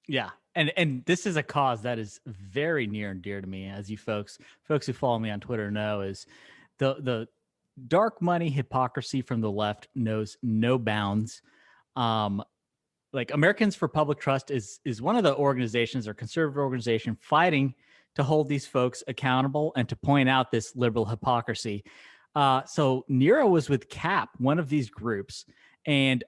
Yeah. And this is a cause that is very near and dear to me, as you folks who follow me on Twitter know, is the dark money hypocrisy from the left knows no bounds. Um, like Americans for Public Trust is one of the organizations or conservative organization fighting to hold these folks accountable and to point out this liberal hypocrisy. So Nero was with CAP, one of these groups, and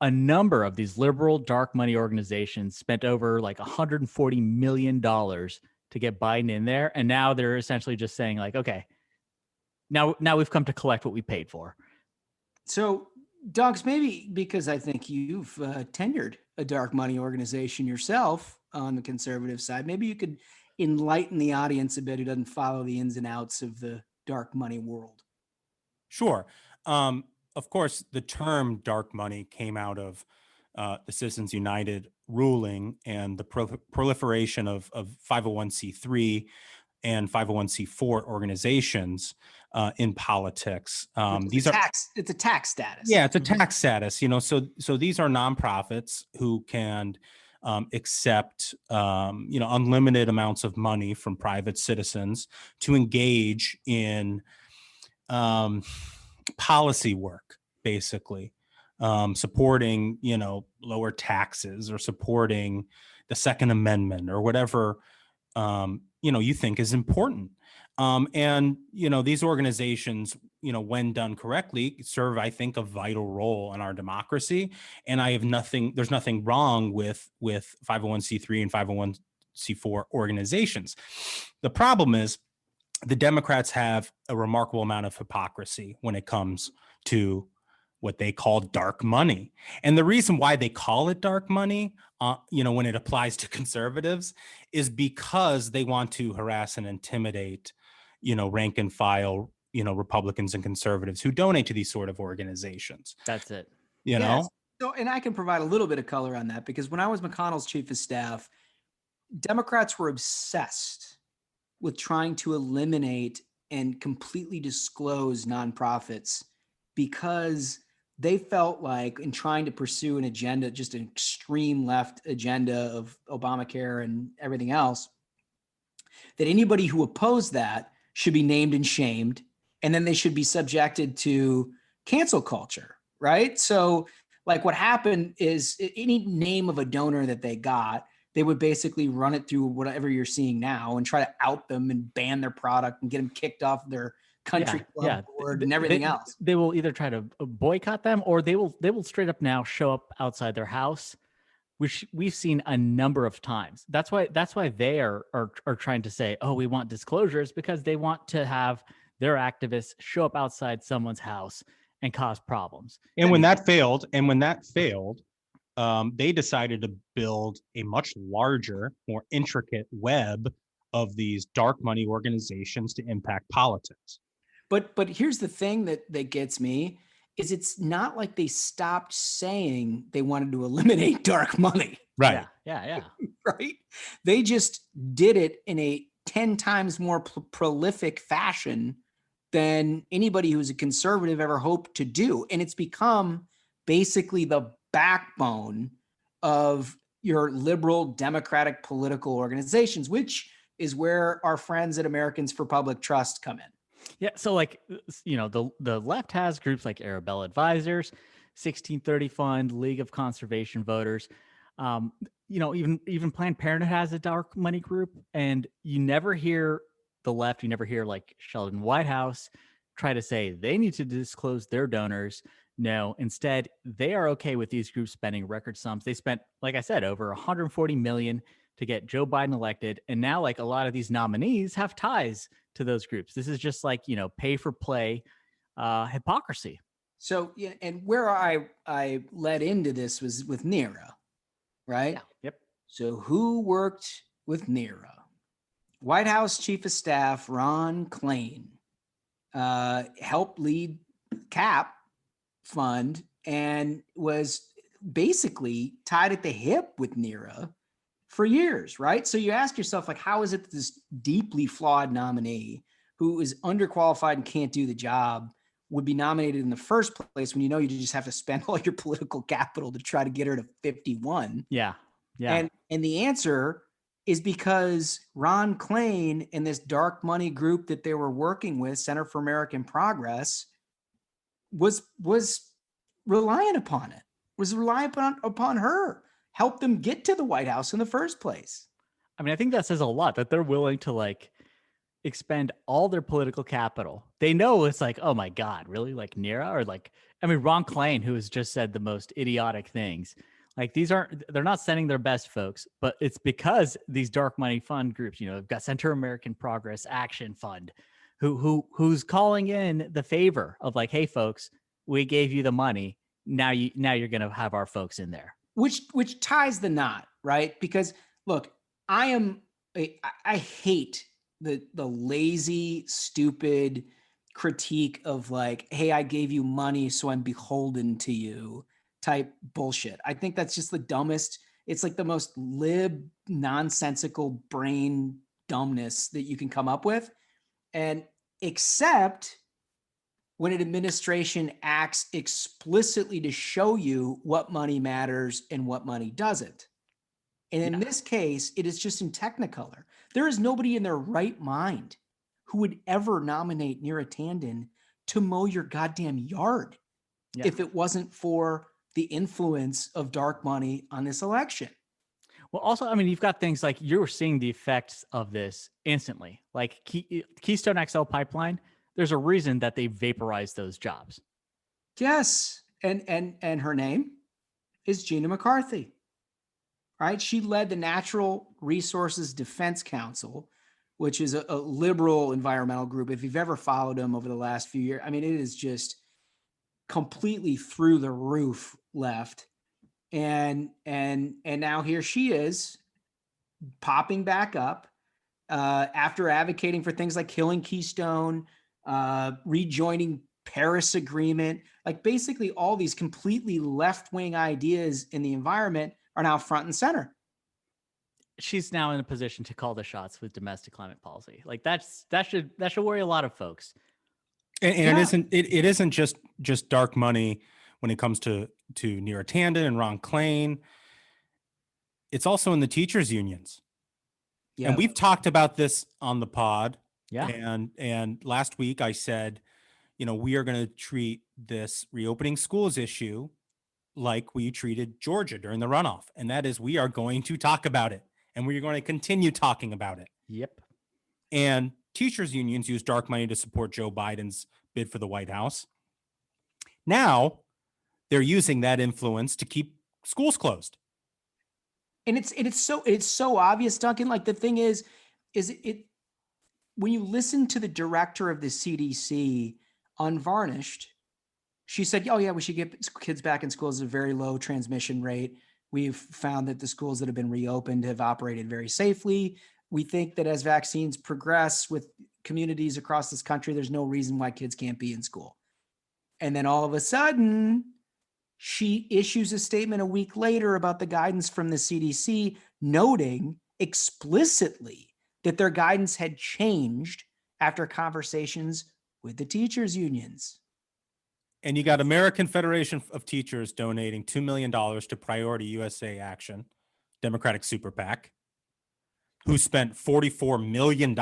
a number of these liberal dark money organizations spent over like $140 million to get Biden in there. And now they're essentially just saying like, okay, now we've come to collect what we paid for. So, Dogs, maybe because I think you've tenured a dark money organization yourself on the conservative side, maybe you could enlighten the audience a bit who doesn't follow the ins and outs of the dark money world. Sure. Of course, the term dark money came out of the Citizens United ruling and the proliferation of 501c3 and 501c4 organizations in politics. It's a tax status. Yeah, it's a tax status. So these are nonprofits who can accept unlimited amounts of money from private citizens to engage in policy work, basically, supporting, lower taxes or supporting the Second Amendment or whatever, you think is important. And these organizations, when done correctly, serve, I think, a vital role in our democracy. And there's nothing wrong with 501c3 and 501c4 organizations. The problem is the Democrats have a remarkable amount of hypocrisy when it comes to what they call dark money. And the reason why they call it dark money, when it applies to conservatives, is because they want to harass and intimidate, rank and file, Republicans and conservatives who donate to these sort of organizations. That's it. Yes. So, and I can provide a little bit of color on that, because when I was McConnell's chief of staff, Democrats were obsessed with trying to eliminate and completely disclose nonprofits, because they felt like, in trying to pursue an agenda, just an extreme left agenda of Obamacare and everything else, that anybody who opposed that should be named and shamed, and then they should be subjected to cancel culture, right? So like what happened is, any name of a donor that they got, they would basically run it through whatever you're seeing now and try to out them and ban their product and get them kicked off their country club board and everything else. They will either try to boycott them, or they will straight up now show up outside their house, which we've seen a number of times. That's why they are trying to say, oh, we want disclosures, because they want to have their activists show up outside someone's house and cause problems. And when that failed, they decided to build a much larger, more intricate web of these dark money organizations to impact politics. But here's the thing that gets me, is it's not like they stopped saying they wanted to eliminate dark money. Right. Yeah. Right. They just did it in a 10 times more prolific fashion than anybody who's a conservative ever hoped to do. And it's become basically the backbone of your liberal democratic political organizations, which is where our friends at Americans for Public Trust come in. Yeah. So like, the left has groups like Arabella Advisors, 1630 Fund, League of Conservation Voters. Even Planned Parenthood has a dark money group, and you never hear the left, you never hear like Sheldon Whitehouse try to say they need to disclose their donors. No, instead, they are okay with these groups spending record sums. They spent, like I said, over 140 million to get Joe Biden elected. And now, like, a lot of these nominees have ties to those groups. This is just like, pay for play hypocrisy. So, yeah, and where I led into this was with Nero, right? Yeah. Yep. So who worked with Nero? White House Chief of Staff Ron Klain helped lead CAP fund and was basically tied at the hip with Nero for years, right? So you ask yourself, like, how is it that this deeply flawed nominee who is underqualified and can't do the job would be nominated in the first place, when you just have to spend all your political capital to try to get her to 51? Yeah. Yeah. And the answer is because Ron Klain and this dark money group that they were working with, Center for American Progress, was reliant upon it, was reliant upon her, helped them get to the White House in the first place. I mean, I think that says a lot that they're willing to like expend all their political capital. They know it's like, oh my God, really? Like Nira or like, I mean, Ron Klain, who has just said the most idiotic things. Like they're not sending their best folks, but it's because these dark money fund groups, you know, they've got Center American Progress Action Fund, who's calling in the favor of like, hey folks, we gave you the money. Now you're gonna have our folks in there. Which ties the knot, right? Because look, I hate the lazy, stupid critique of like, hey, I gave you money, so I'm beholden to you type bullshit. I think that's just the dumbest. It's like the most lib, nonsensical brain dumbness that you can come up with. And except when an administration acts explicitly to show you what money matters and what money doesn't. And in this case, it is just in Technicolor. There is nobody in their right mind who would ever nominate Neera Tanden to mow your goddamn yard if it wasn't for the influence of dark money on this election. Well, also, I mean, you've got things like you're seeing the effects of this instantly, like Keystone XL pipeline. There's a reason that they vaporized those jobs. Yes, and her name is Gina McCarthy. Right? She led the Natural Resources Defense Council, which is a liberal environmental group. If you've ever followed them over the last few years, I mean, it is just completely through the roof left. And now here she is popping back up after advocating for things like killing Keystone, rejoining Paris Agreement, like basically all these completely left-wing ideas in the environment are now front and center. She's now in a position to call the shots with domestic climate policy. Like that should worry a lot of folks. And it isn't just dark money when it comes to Neera Tanden and Ron Klain. It's also in the teachers unions. Yeah. And we've talked about this on the pod. Yeah. And last week I said, you know, we are going to treat this reopening schools issue like we treated Georgia during the runoff. And that is, we are going to talk about it. And we're going to continue talking about it. Yep. And teachers unions use dark money to support Joe Biden's bid for the White House. Now they're using that influence to keep schools closed. And it's so obvious, Duncan. Like the thing is it when you listen to the director of the CDC unvarnished, she said, oh yeah, we should get kids back in schools at a very low transmission rate. We've found that the schools that have been reopened have operated very safely. We think that as vaccines progress with communities across this country, there's no reason why kids can't be in school. And then all of a sudden, she issues a statement a week later about the guidance from the CDC, noting explicitly that their guidance had changed after conversations with the teachers unions. And you got American Federation of Teachers donating $2 million to Priority USA Action, Democratic Super PAC, who spent $44 million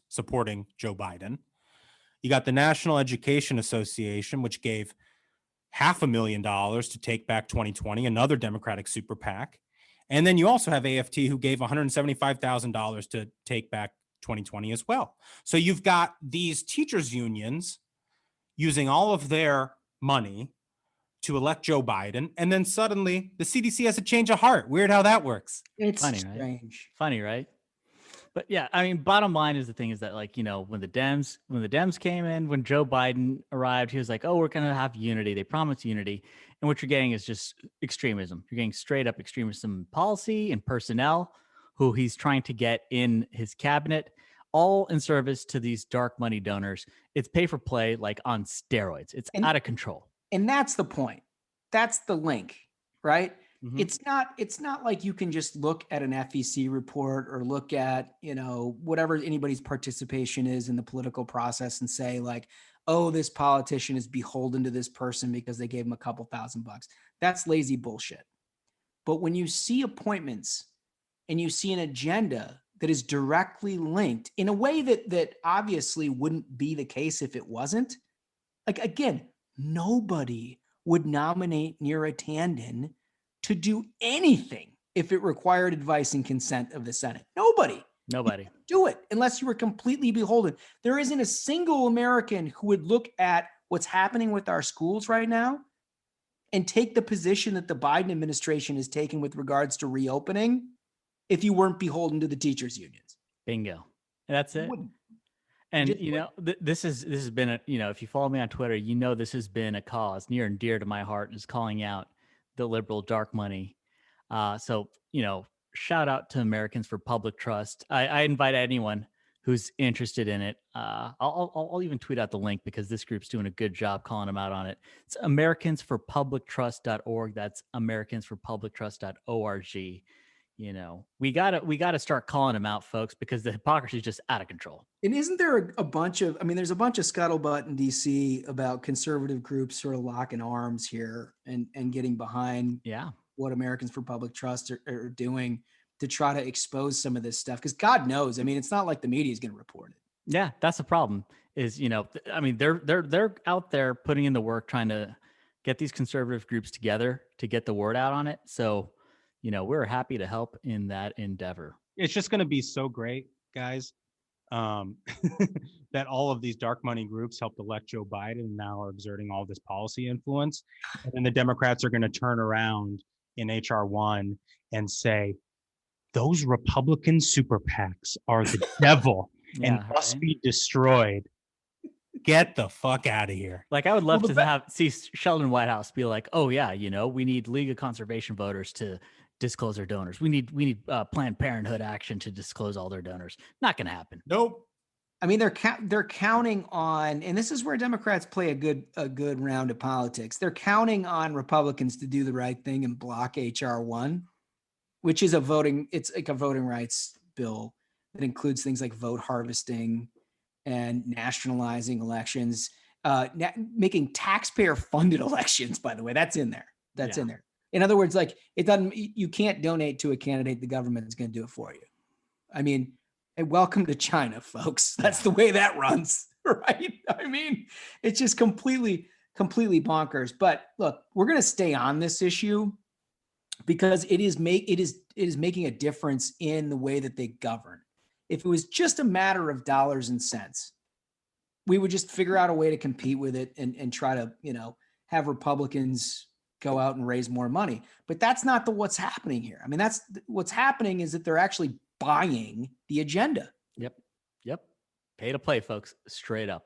supporting Joe Biden. You got the National Education Association, which gave $500,000 to Take Back 2020, another Democratic Super PAC. And then you also have AFT, who gave $175,000 to Take Back 2020 as well. So you've got these teachers unions using all of their money to elect Joe Biden, and then suddenly the CDC has a change of heart. Weird how that works. It's funny, strange. Right? Funny, right? But yeah, I mean, bottom line is the thing is that, like, you know, when the Dems came in, when Joe Biden arrived, he was like, oh, we're going to have unity. They promised unity. And what you're getting is just extremism. You're getting straight up extremism policy and personnel who he's trying to get in his cabinet, all in service to these dark money donors. It's pay for play, like on steroids. It's out of control. And that's the point. That's the link, right? Mm-hmm. It's not like you can just look at an FEC report or look at, you know, whatever anybody's participation is in the political process and say like, oh, this politician is beholden to this person because they gave him a couple $1,000. That's lazy bullshit. But when you see appointments and you see an agenda that is directly linked in a way that obviously wouldn't be the case if it wasn't, like, again, nobody would nominate Neera Tanden to do anything if it required advice and consent of the Senate. Nobody do it unless you were completely beholden. There isn't a single American who would look at what's happening with our schools right now and take the position that the Biden administration is taking with regards to reopening if you weren't beholden to the teachers unions. Bingo. That's it. Wouldn't. And this has been a, if you follow me on Twitter, this has been a cause near and dear to my heart, is calling out the liberal dark money. So shout out to Americans for Public Trust. I invite anyone who's interested in it. I'll even tweet out the link because this group's doing a good job calling them out on it. It's americansforpublictrust.org. That's americansforpublictrust.org. We gotta start calling them out, folks, because the hypocrisy is just out of control. And isn't there a bunch of, there's a bunch of scuttlebutt in DC about conservative groups sort of locking arms here and getting behind what Americans for Public Trust are doing to try to expose some of this stuff. Because God knows, it's not like the media is going to report it. Yeah, that's the problem. Is they're out there putting in the work trying to get these conservative groups together to get the word out on it. So, we're happy to help in that endeavor. It's just going to be so great, guys, that all of these dark money groups helped elect Joe Biden and now are exerting all this policy influence. And then the Democrats are going to turn around in HR 1 and say, those Republican super PACs are the devil and must be destroyed. Get the fuck out of here. Like, I would love to see Sheldon Whitehouse be like, oh yeah, we need League of Conservation Voters to disclose their donors. We need Planned Parenthood action to disclose all their donors. Not going to happen. Nope. They're counting on, and this is where Democrats play a good round of politics. They're counting on Republicans to do the right thing and block HR 1, which is it's like a voting rights bill that includes things like vote harvesting and nationalizing elections, making taxpayer funded elections, by the way. That's in there. In there. In other words, like, you can't donate to a candidate. The government is going to do it for you. Hey, welcome to China, folks. That's the way that runs, right? It's just completely bonkers. But look, we're going to stay on this issue because it is making a difference in the way that they govern. If it was just a matter of dollars and cents, we would just figure out a way to compete with it and try to, have Republicans go out and raise more money. But that's not what's happening here. That's what's happening is that they're actually buying the agenda. Yep. Pay to play, folks. Straight up.